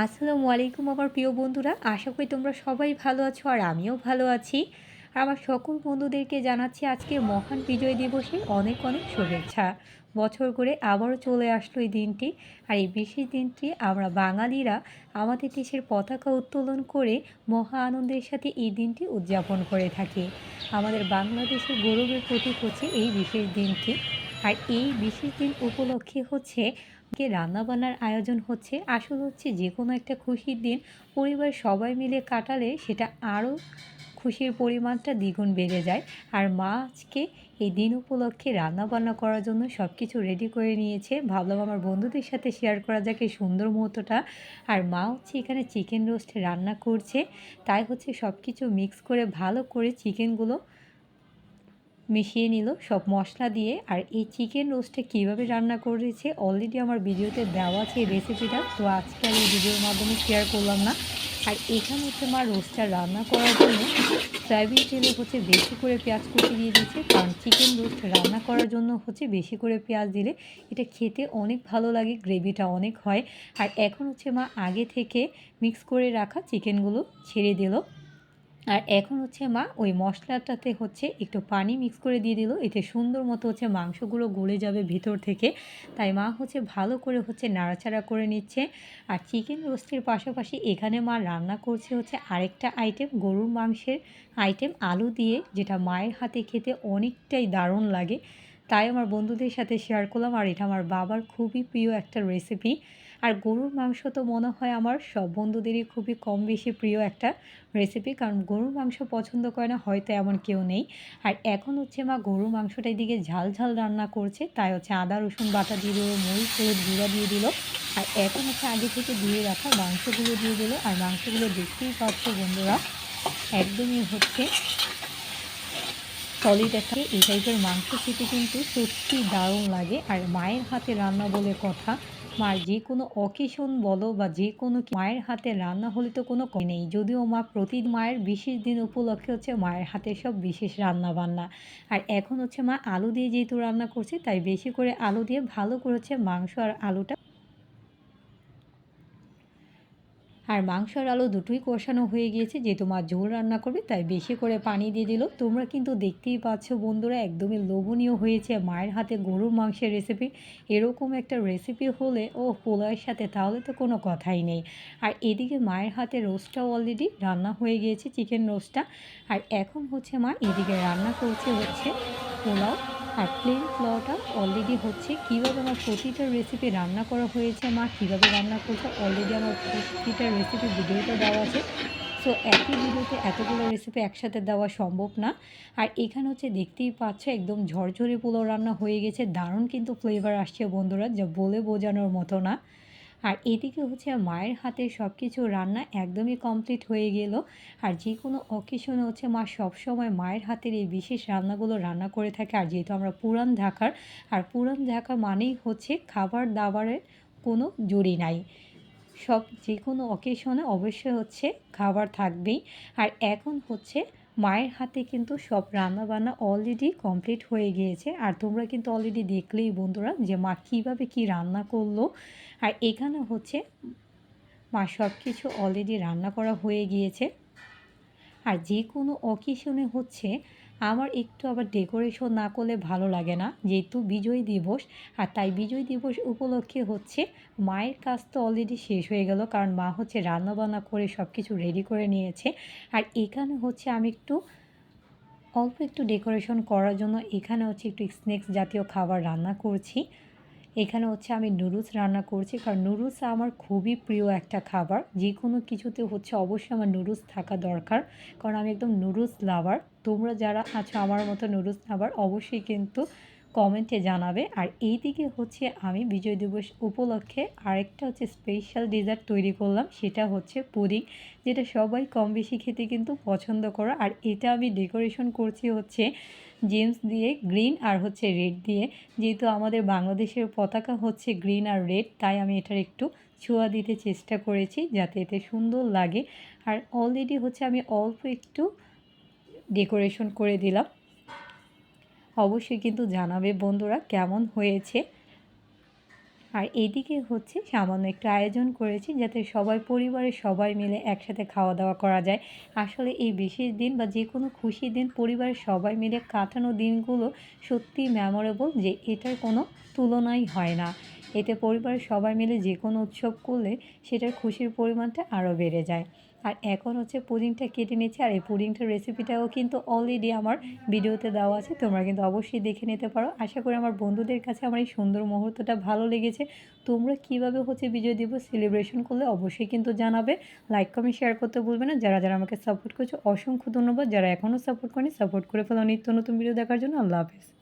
আসসালামু আলাইকুম আমার প্রিয় বন্ধুরা, আশা করি তোমরা সবাই ভালো আছো আর আমিও ভালো আছি। আর আমার সকল বন্ধুদেরকে জানাচ্ছি আজকে মহান বিজয় দিবসের অনেক অনেক শুভেচ্ছা। বছর করে আবারও চলে আসলো এই দিনটি। আর এই বিশেষ দিনটি আমরা বাঙালিরা আমাদের দেশের পতাকা উত্তোলন করে মহা আনন্দের সাথে এই দিনটি উদযাপন করে থাকি। আমাদের বাংলাদেশের গৌরবের প্রতীক হচ্ছে এই বিশেষ দিনটি। আর এই বিশেষ দিন উপলক্ষে হচ্ছে রান্নাবান্নার আয়োজন হচ্ছে। আসলে হচ্ছে যে কোনো একটা খুশির দিন পরিবারের সবাই মিলে কাটালে সেটা আরও খুশির পরিমাণটা দ্বিগুণ বেড়ে যায়। আর মা আজকে এই দিন উপলক্ষে রান্নাবান্না করার জন্য সব কিছু রেডি করে নিয়েছে। ভাবলাম আমার বন্ধুদের সাথে শেয়ার করা যাক এই সুন্দর মুহূর্তটা। আর মা হচ্ছে এখানে চিকেন রোস্ট রান্না করছে। তাই হচ্ছে সব কিছু মিক্স করে ভালো করে চিকেনগুলো মিশিয়ে নিল সব মশলা দিয়ে। আর এই চিকেন রোস্টটা কীভাবে রান্না করেছে অলরেডি আমার ভিডিওতে দেওয়া আছে এই রেসিপিটা, তো আজকে আর এই ভিডিওর মাধ্যমে শেয়ার করলাম না। আর এখানে হচ্ছে মা রোস্টটা রান্না করার জন্য সয়াবিন তেলে হচ্ছে বেশি করে পেঁয়াজ কুচি দিয়ে দিচ্ছে, কারণ চিকেন রোস্ট রান্না করার জন্য হচ্ছে বেশি করে পেঁয়াজ দিলে এটা খেতে অনেক ভালো লাগে, গ্রেভিটা অনেক হয়। আর এখন হচ্ছে মা আগে থেকে মিক্স করে রাখা চিকেনগুলো ছেড়ে দিল। আর এখন হচ্ছে মা ওই মশলাটাতে হচ্ছে একটু পানি মিক্স করে দিয়ে দিল, এতে সুন্দর মতো হচ্ছে মাংসগুলো গলে যাবে ভিতর থেকে। তাই মা হচ্ছে ভালো করে হচ্ছে নাড়াচাড়া করে নিচ্ছে। আর চিকেন রোস্টের পাশাপাশি এখানে মা রান্না করছে হচ্ছে আরেকটা আইটেম, গরুর মাংসের আইটেম আলু দিয়ে, যেটা মায়ের হাতে খেতে অনেকটাই দারুণ লাগে। তাই আমার বন্ধুদের সাথে শেয়ার করলাম। আর এটা আমার বাবার খুবই প্রিয় একটা রেসিপি। আর গরুর মাংস তো মনে হয় আমার সব বন্ধুদেরই খুবই কম বেশি প্রিয় একটা রেসিপি, কারণ গরুর মাংস পছন্দ করে না হয়তো এমন কেউ নেই। আর এখন হচ্ছে মা গরুর মাংসটা এদিকে ঝাল ঝাল রান্না করছে, তাই হচ্ছে আদা রসুন বাটা দিয়ে দিল, মরিচ হলুদ গুঁড়া দিয়ে দিল। আর এখন হচ্ছে আগে থেকে ধুয়ে রাখা মাংসগুলো দিয়ে দিল। আর মাংসগুলো দেখতেই পাচ্ছ বন্ধুরা, একদমই হচ্ছে সলিড একটা। এই টাইপের মাংস খেতে কিন্তু সত্যি দারুণ লাগে। আর মায়ের হাতে রান্না বলে কথা, মার যে কোনো অকেশন বলো বা যে কোনো মায়ের হাতে রান্না হলে তো কোনো নেই। যদিও মা প্রতি মায়ের বিশেষ দিন উপলক্ষে হচ্ছে মায়ের হাতে সব বিশেষ রান্না বান্না। আর এখন হচ্ছে মা আলু দিয়ে যেহেতু রান্না করছে, তাই বেশি করে আলু দিয়ে ভালো করে হচ্ছে মাংস আর আলুটা, আর মাংস আর আলু দুটোই কষানো হয়ে গিয়েছে। যেহেতু মা ঝোল রান্না করবে তাই বেশি করে পানি দিয়ে দিল। তোমরা কিন্তু দেখতেই পাচ্ছ বন্ধুরা, একদমই লোভনীয় হয়েছে মায়ের হাতে গরুর মাংসের রেসিপি। এরকম একটা রেসিপি হলে ও পোলাওয়ের সাথে তাহলে তো কোনো কথাই নেই। আর এদিকে মায়ের হাতে রোস্টটাও অলরেডি রান্না হয়ে গিয়েছে, চিকেন রোস্টটা। আর এখন হচ্ছে মা এদিকে রান্না করছে হচ্ছে পোলাও। আর প্লেন পোলাওটা অলরেডি হচ্ছে। কীভাবে আমার প্রতিটা রেসিপি রান্না করা হয়েছে, মা কীভাবে রান্না করছে অলরেডি আমার প্রতিটা রেসিপি ভিডিওটা দেওয়া আছে। সো একই ভিডিওতে এতগুলো রেসিপি একসাথে দেওয়া সম্ভব না। আর এখানে হচ্ছে দেখতেই পাচ্ছ একদম ঝরঝরে পোলাও রান্না হয়ে গেছে, দারুণ কিন্তু ফ্লেভার আসছে বন্ধুরা, যা বলে বোঝানোর মতো না। আর এদিকে হচ্ছে মায়ের হাতে সব কিছু রান্না একদমই কমপ্লিট হয়ে গেল। আর যে কোনো অকেশনে হচ্ছে মা সবসময় মায়ের হাতের এই বিশেষ রান্নাগুলো রান্না করে থাকে। আর যেহেতু আমরা পুরান ঢাকার, আর পুরান ঢাকা মানেই হচ্ছে খাবার দাবারের কোনো জুড়ি নাই। সব যে কোনো অকেশনে অবশ্যই হচ্ছে খাবার থাকবেই। আর এখন হচ্ছে মায়ের হাতে কিন্তু সব রান্নাবান্না অলরেডি কমপ্লিট হয়ে গিয়েছে। আর তোমরা কিন্তু অলরেডি দেখলেই বন্ধুরা যে মা কীভাবে কী রান্না করলো। আর এখানে হচ্ছে মা সব কিছু অলরেডি রান্না করা হয়ে গিয়েছে। আর যে কোনো অকেশনে হচ্ছে আমার একটু আবার ডেকোরেশন না করলে ভালো লাগে না, যেহেতু বিজয় দিবস। আর তাই বিজয় দিবস উপলক্ষে হচ্ছে মায়ের কাজ তো অলরেডি শেষ হয়ে গেল, কারণ মা হচ্ছে রান্নাবান্না করে সব কিছু রেডি করে নিয়েছে। আর এখানে হচ্ছে আমি অল্প একটু ডেকোরেশন করার জন্য এখানে হচ্ছে একটু স্ন্যাক্স জাতীয় খাবার রান্না করছি। এখানে হচ্ছে আমি নুডলস রান্না করছি, কারণ নুডলস আমার খুবই প্রিয় একটা খাবার। যে কোনো কিছুতে হচ্ছে অবশ্যই আমার নুডলস থাকা দরকার, কারণ আমি একদম নুডলস লাভার। তোমরা যারা আছো আমার মতো নুডলস লাভার অবশ্যই কিন্তু কমেন্টে জানাবে। আর এই দিকে হচ্ছে আমি বিজয় দিবস উপলক্ষে আরেকটা হচ্ছে স্পেশাল ডেজার্ট তৈরি করলাম, সেটা হচ্ছে পুডিং, যেটা সবাই কম বেশি খেতে কিন্তু পছন্দ করো। আর এটা আমি ডেকোরেশন করছি হচ্ছে জেমস দিয়ে, গ্রিন আর হচ্ছে রেড দিয়ে। যেহেতু আমাদের বাংলাদেশের পতাকা হচ্ছে গ্রিন আর রেড, তাই আমি এটার একটু ছোঁয়া দিতে চেষ্টা করেছি যাতে এতে সুন্দর লাগে। আর অলরেডি হচ্ছে আমি অল্প একটু ডেকোরেশন করে দিলাম। অবশ্যই কিন্তু জানাবে বন্ধুরা কেমন হয়েছে। আর এইদিকে হচ্ছে সামান্য একটু আয়োজন করেছি যাতে সবাই পরিবারের সবাই মিলে একসাথে খাওয়া দাওয়া করা যায়। আসলে এই বিশেষ দিন বা যে কোনো খুশির দিন পরিবারের সবাই মিলে কাটানো দিনগুলো সত্যিই মেমোরেবল, যে এটার কোনো তুলনাই হয় না। এতে পরিবারের সবাই মিলে যে কোনো উৎসব করলে সেটার খুশির পরিমাণটা আরও বেড়ে যায়। আর এখন হচ্ছে পুডিংটা কেটে নিচ্ছি, আর এই পুডিংটার রেসিপিটাও কিন্তু অলরেডি আমার ভিডিওতে দেওয়া আছে, তোমরা কিন্তু অবশ্যই দেখে নিতে পারো। আশা করি আমার বন্ধুদের কাছে আমার এই সুন্দর মুহূর্তটা ভালো লেগেছে। তোমরা কীভাবে হচ্ছে বিজয় দিবস সেলিব্রেশন করলে অবশ্যই কিন্তু জানাবে। লাইক কমেন্ট শেয়ার করতে ভুলবে না। যারা যারা আমাকে সাপোর্ট করছো অসংখ্য ধন্যবাদ। যারা এখনও সাপোর্ট করেনি সাপোর্ট করে ফেলো নিত্য নতুন ভিডিও দেখার জন্য। আল্লাহ হাফেজ।